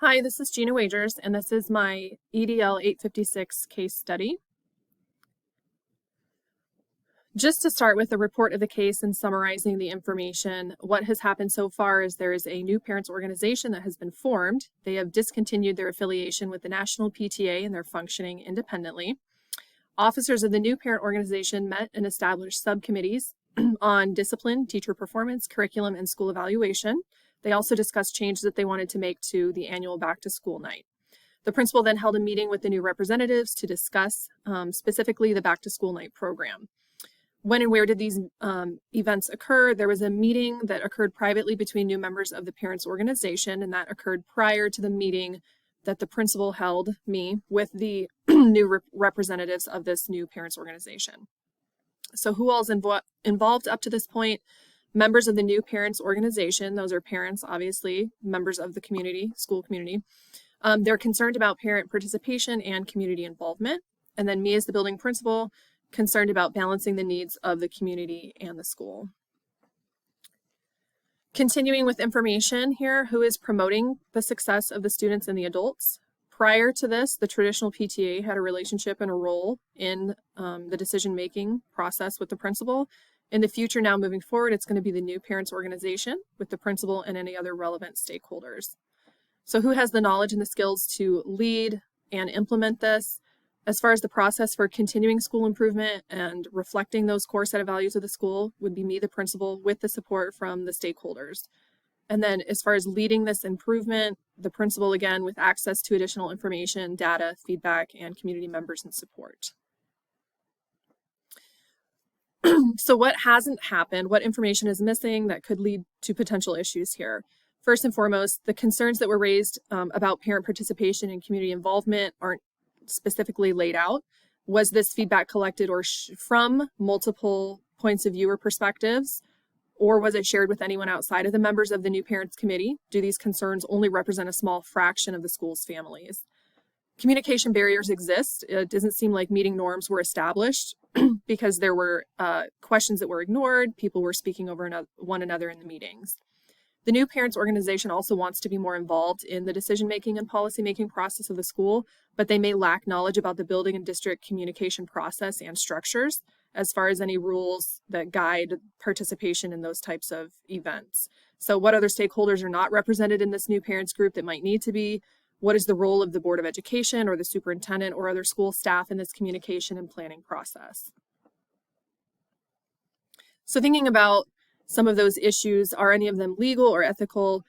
Hi, this is Gina Wagers, and this is my EDL 856 case study. Just to start with a report of the case and summarizing the information, what has happened so far is there is a new parents organization that has been formed. They have discontinued their affiliation with the National PTA and they're functioning independently. Officers of the new parent organization met and established subcommittees on discipline, teacher performance, curriculum, and school evaluation. They also discussed changes that they wanted to make to the annual back-to-school night. The principal then held a meeting with the new representatives to discuss specifically the back-to-school night program. When and where did these events occur? There was a meeting that occurred privately between new members of the parents organization, and that occurred prior to the meeting that the principal held, me, with the new representatives of this new parents organization. So who all is involved up to this point? Members of the new parents organization, those are parents, obviously, members of the community, school community. They're concerned about parent participation and community involvement. And then me as the building principal, concerned about balancing the needs of the community and the school. Continuing with information here, who is promoting the success of the students and the adults? Prior to this, the traditional PTA had a relationship and a role in the decision-making process with the principal. In the future, now moving forward, it's going to be the new parents organization with the principal and any other relevant stakeholders. So who has the knowledge and the skills to lead and implement this? As far as the process for continuing school improvement and reflecting those core set of values of the school would be me, the principal, with the support from the stakeholders. And then as far as leading this improvement, the principal, again, with access to additional information, data, feedback, and community members and support. So what hasn't happened? What information is missing that could lead to potential issues here? First and foremost, the concerns that were raised about parent participation and community involvement aren't specifically laid out. Was this feedback collected or from multiple points of view or perspectives, or was it shared with anyone outside of the members of the new parents committee? Do these concerns only represent a small fraction of the school's families? Communication barriers exist. It doesn't seem like meeting norms were established because there were questions that were ignored. People were speaking over one another in the meetings. The new parents organization also wants to be more involved in the decision-making and policy-making process of the school, but they may lack knowledge about the building and district communication process and structures as far as any rules that guide participation in those types of events. So what other stakeholders are not represented in this new parents group that might need to be? What is the role of the Board of Education or the superintendent or other school staff in this communication and planning process? So thinking about some of those issues, are any of them legal or ethical?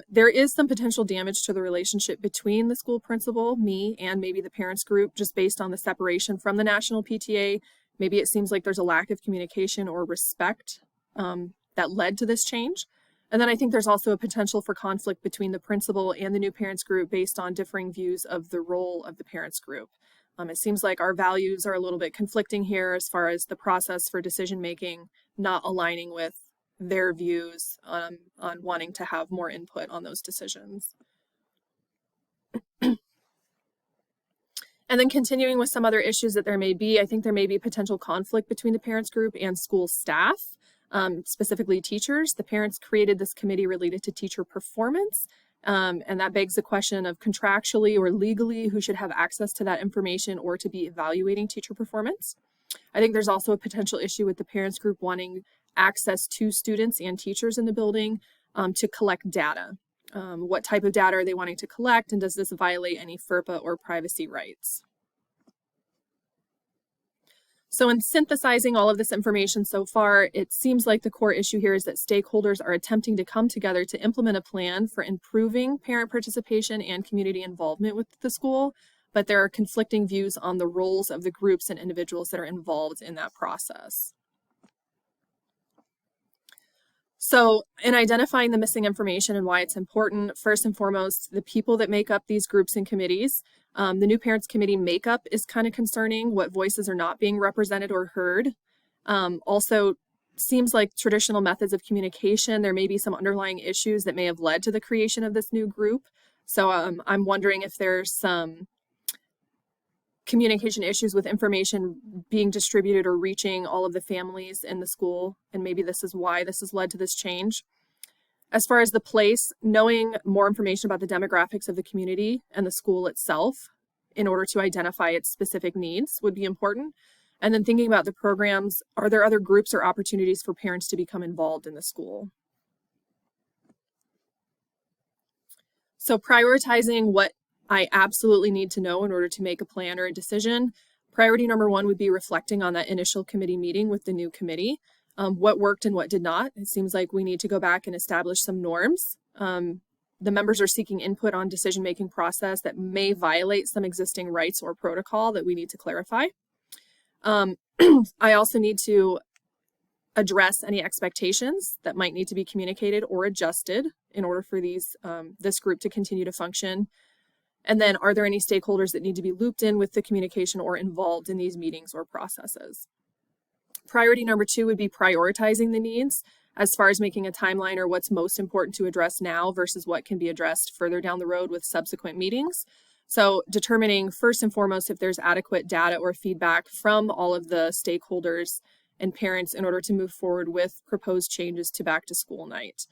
There is some potential damage to the relationship between the school principal, me, and maybe the parents group just based on the separation from the national PTA. Maybe it seems like there's a lack of communication or respect that led to this change. And then I think there's also a potential for conflict between the principal and the new parents group based on differing views of the role of the parents group. It seems like our values are a little bit conflicting here as far as the process for decision making not aligning with their views on wanting to have more input on those decisions. And then continuing with some other issues that there may be, I think there may be potential conflict between the parents group and school staff, specifically teachers. The parents created this committee related to teacher performance, and that begs the question of contractually or legally who should have access to that information or to be evaluating teacher performance. I think there's also a potential issue with the parents group wanting access to students and teachers in the building to collect data. What type of data are they wanting to collect, and does this violate any FERPA or privacy rights? So in synthesizing all of this information so far, it seems like the core issue here is that stakeholders are attempting to come together to implement a plan for improving parent participation and community involvement with the school, but there are conflicting views on the roles of the groups and individuals that are involved in that process. So in identifying the missing information and why it's important, first and foremost, the people that make up these groups and committees, the new parents committee makeup is kind of concerning. What voices are not being represented or heard. Also, seems like traditional methods of communication, there may be some underlying issues that may have led to the creation of this new group. So I'm wondering if there's some communication issues with information being distributed or reaching all of the families in the school, and maybe this is why this has led to this change. As far as the place, knowing more information about the demographics of the community and the school itself in order to identify its specific needs would be important. And then thinking about the programs, are there other groups or opportunities for parents to become involved in the school? So prioritizing what I absolutely need to know in order to make a plan or a decision. Priority number one would be reflecting on that initial committee meeting with the new committee. What worked and what did not. It seems like we need to go back and establish some norms. The members are seeking input on decision-making process that may violate some existing rights or protocol that we need to clarify. I also need to address any expectations that might need to be communicated or adjusted in order for this group to continue to function. And then, are there any stakeholders that need to be looped in with the communication or involved in these meetings or processes? Priority number two would be prioritizing the needs as far as making a timeline or what's most important to address now versus what can be addressed further down the road with subsequent meetings. So determining first and foremost if there's adequate data or feedback from all of the stakeholders and parents in order to move forward with proposed changes to back to school night.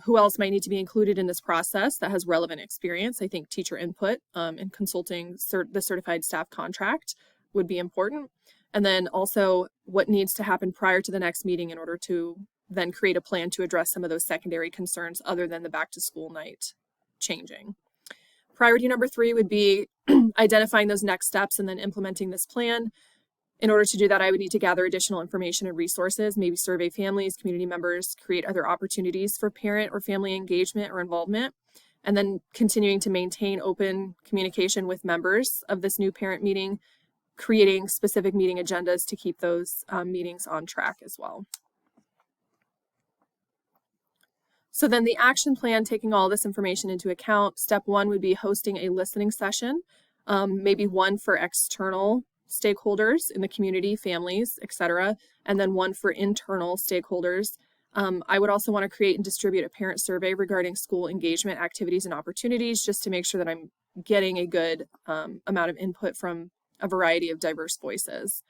Who else might need to be included in this process that has relevant experience? I think teacher input and consulting the certified staff contract would be important. And then also what needs to happen prior to the next meeting in order to then create a plan to address some of those secondary concerns other than the back to school night changing. Priority number three would be identifying those next steps and then implementing this plan. In order to do that, I would need to gather additional information and resources, maybe survey families, community members, create other opportunities for parent or family engagement or involvement, and then continuing to maintain open communication with members of this new parent meeting, creating specific meeting agendas to keep those meetings on track as well. So then the action plan, taking all this information into account, step one would be hosting a listening session, maybe one for external stakeholders in the community, families, etc., and then one for internal stakeholders. I would also want to create and distribute a parent survey regarding school engagement activities and opportunities just to make sure that I'm getting a good amount of input from a variety of diverse voices.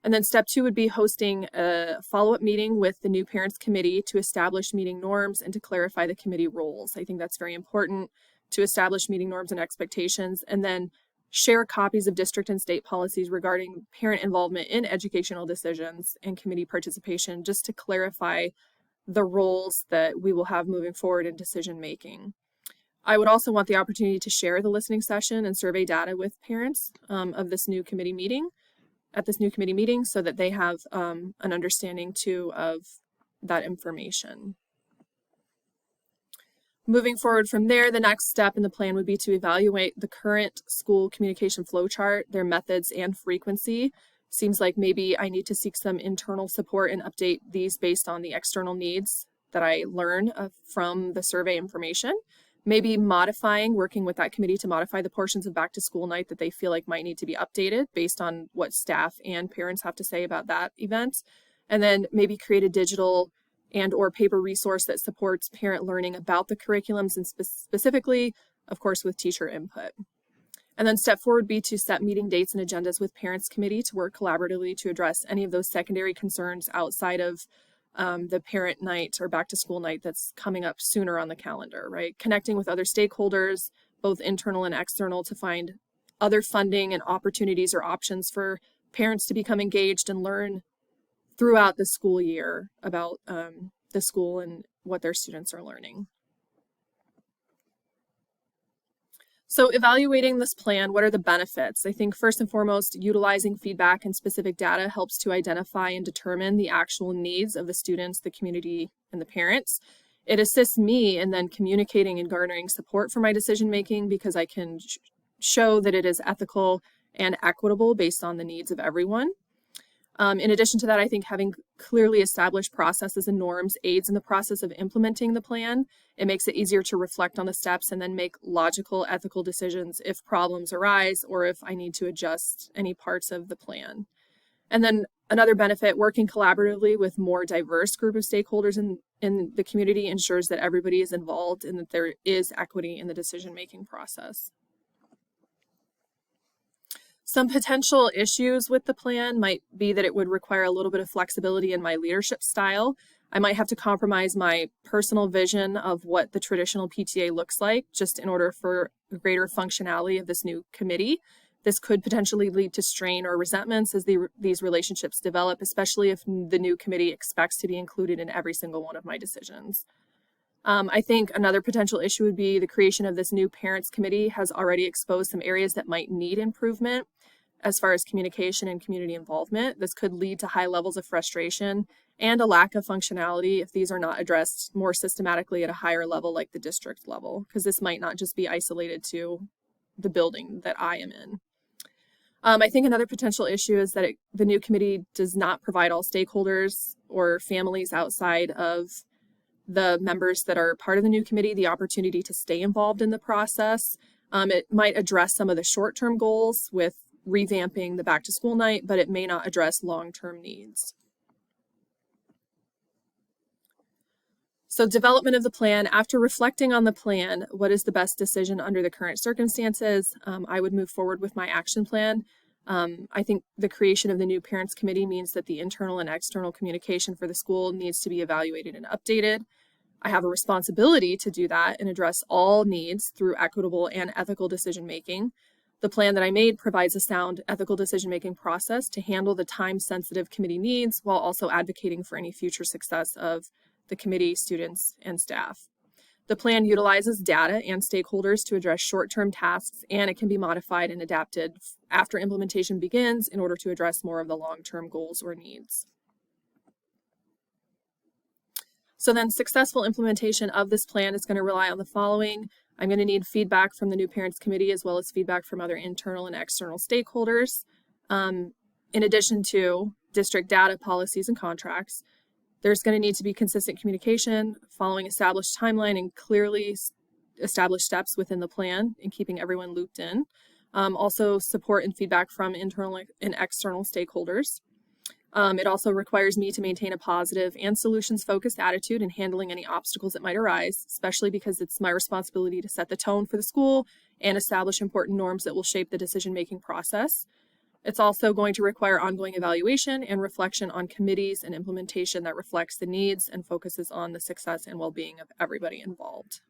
And then step two would be hosting a follow-up meeting with the new parents committee to establish meeting norms and to clarify the committee roles. I think that's very important to establish meeting norms and expectations, and then share copies of district and state policies regarding parent involvement in educational decisions and committee participation, just to clarify the roles that we will have moving forward in decision making. I would also want the opportunity to share the listening session and survey data with parents of this new committee meeting, so that they have an understanding too of that information. Moving forward from there, the next step in the plan would be to evaluate the current school communication flow chart, their methods and frequency. Seems like maybe I need to seek some internal support and update these based on the external needs that I learn from the survey information. Maybe working with that committee to modify the portions of back to school night that they feel like might need to be updated based on what staff and parents have to say about that event. And then maybe create a digital and or paper resource that supports parent learning about the curriculums and specifically, of course, with teacher input. And then step four would be to set meeting dates and agendas with parents committee to work collaboratively to address any of those secondary concerns outside of the parent night or back to school night that's coming up sooner on the calendar, right? Connecting with other stakeholders, both internal and external, to find other funding and opportunities or options for parents to become engaged and learn throughout the school year about the school and what their students are learning. So evaluating this plan, what are the benefits? I think first and foremost, utilizing feedback and specific data helps to identify and determine the actual needs of the students, the community, and the parents. It assists me in then communicating and garnering support for my decision making because I can show that it is ethical and equitable based on the needs of everyone. In addition to that, I think having clearly established processes and norms aids in the process of implementing the plan. It makes it easier to reflect on the steps and then make logical, ethical decisions if problems arise or if I need to adjust any parts of the plan. And then another benefit, working collaboratively with more diverse group of stakeholders in the community ensures that everybody is involved and that there is equity in the decision-making process. Some potential issues with the plan might be that it would require a little bit of flexibility in my leadership style. I might have to compromise my personal vision of what the traditional PTA looks like just in order for greater functionality of this new committee. This could potentially lead to strain or resentments as these relationships develop, especially if the new committee expects to be included in every single one of my decisions. I think another potential issue would be the creation of this new parents committee has already exposed some areas that might need improvement as far as communication and community involvement. This could lead to high levels of frustration and a lack of functionality if these are not addressed more systematically at a higher level like the district level, because this might not just be isolated to the building that I am in. I think another potential issue is that the new committee does not provide all stakeholders or families outside of the members that are part of the new committee the opportunity to stay involved in the process. It might address some of the short-term goals with revamping the back to school night, but it may not address long-term needs. So development of the plan. After reflecting on the plan, what is the best decision under the current circumstances? I would move forward with my action plan. I think the creation of the new parents committee means that the internal and external communication for the school needs to be evaluated and updated. I have a responsibility to do that and address all needs through equitable and ethical decision making. The plan that I made provides a sound ethical decision-making process to handle the time-sensitive committee needs while also advocating for any future success of the committee, students, and staff. The plan utilizes data and stakeholders to address short-term tasks, and it can be modified and adapted after implementation begins in order to address more of the long-term goals or needs. So then successful implementation of this plan is going to rely on the following. I'm going to need feedback from the new parents committee as well as feedback from other internal and external stakeholders. In addition to district data, policies, and contracts, there's going to need to be consistent communication, following established timeline and clearly established steps within the plan and keeping everyone looped in. Also support and feedback from internal and external stakeholders. It also requires me to maintain a positive and solutions-focused attitude in handling any obstacles that might arise, especially because it's my responsibility to set the tone for the school and establish important norms that will shape the decision-making process. It's also going to require ongoing evaluation and reflection on committees and implementation that reflects the needs and focuses on the success and well-being of everybody involved.